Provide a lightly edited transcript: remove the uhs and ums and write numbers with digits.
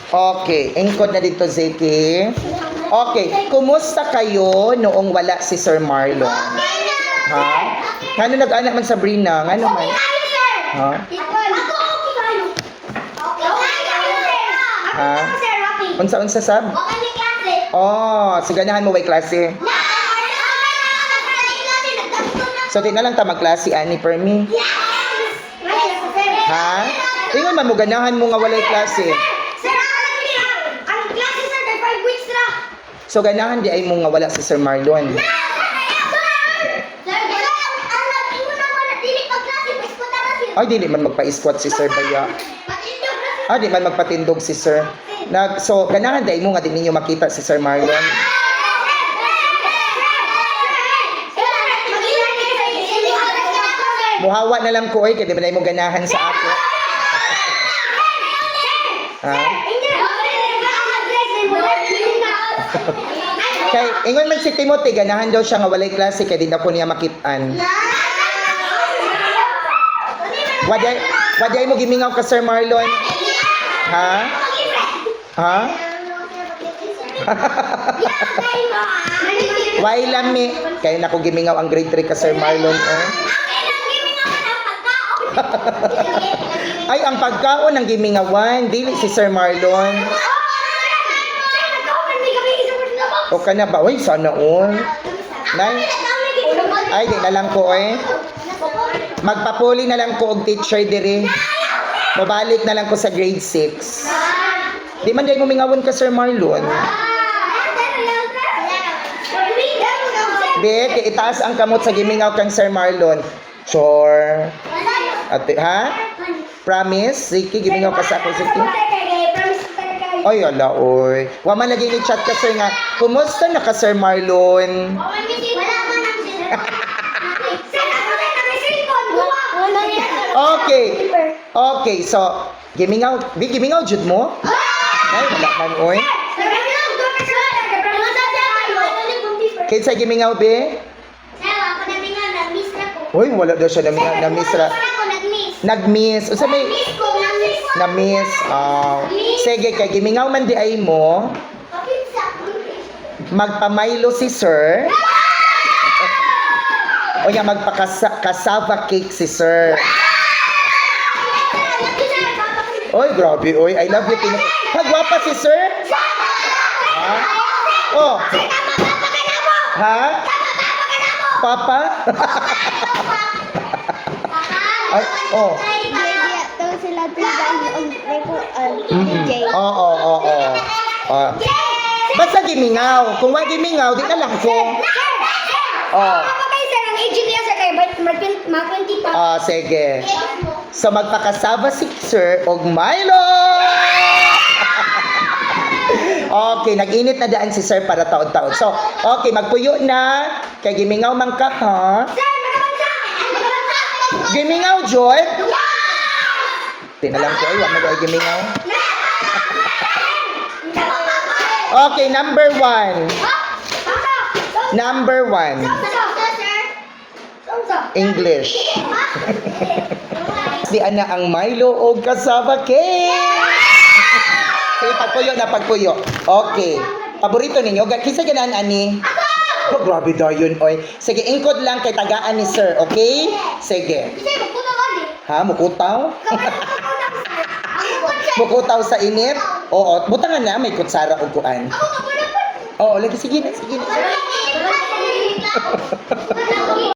Okay, engkod na dito, Zeki. Okay, kumusta kayo noong wala si Sir Marlon? Ha? Ano nag-anak man Sabrina? Ano man? Ha? Ha? Unsa-unsa sab? Oh, sa ganahan mo way klase. So, di na lang ta magklase, ani, per me. Ha? Ingon man mo, ganahan mo nga walay klase. So, ganahan di ay mo nga wala si Sir Marlon. Ay, di man magpa-squat si Sir Baya. Ah, di man magpatindog si Sir. So, ganahan di ay mo nga di ninyo makita si Sir Marlon. Muhawa na lang ko, kaya di ba na mo ganahan sa ako? Ha? Kay, ingon man si Timothy, ganahan daw siya nga walay klase, kaya di na ko niya makitaan. Waday mo gimingaw ka, Sir Marlon? Ha? Ha? Why lami? Kaya na ko gimingaw ang grade 3 ka, Sir Marlon. Ay, ang pagkaon ng gimingawan, dili si Sir Marlon. O ka na ba? Uy, sana all. Ay, di na lang ko Magpapuli na lang ko og teacher diri. Mabalik na lang ko sa grade 6. Di man dahil gumingawon ka, Sir Marlon. Be, kay itaas ang kamot sa gimingaw kang Sir Marlon. Sure. Ate, ha? Promise? Ziki, gimingaw ka sa ako, Ziki. Ay, ala, oy. Wa man lagi ni chat ka, Sir, nga. Kumusta na ka, Sir Marlon? Okay. Okay, so, gimingaw, jud mo? Ay, wala man, oy. Kinsa gimingaw, be? Uy, wala daw siya na-miss. Nag-miss. Unsa may na-miss? Sige, kay gimingaw man di ay mo. Magpamaylo si Sir. O ya magpa-cassava cake si Sir. Oy, grabe, oy. I love you, Tino. Pagwapa si Sir? Ha? Oh. Ha? Papa? Ay, oh. Oo. Basta gimingaw. Kung wag gimingaw, di na lang ko. Oh. Sige. So magpakasaba si Sir og Milo. Okay, nag-init na daan si Sir para taon-taon. So, okay, magpuyo na. Kay gimingaw man ka, ha? Gimingaw, Joy? Tinalang ko, wag mo daw gimingaw. Okay, number 1. Number 1. English. Di ana ang Milo o cassava cake. Sige, pagpuyo. Okay. Paborito ninyo? Kisa ganaan, ani? Oh, grabe daw yun, oy. Sige, ingkod lang kay tagaan ni Sir, okay? Sige. Ha? Mukutaw? Mukutaw sa init? Oo. Butangan na, may kutsara o kuan. Oo, lagi. Sige na.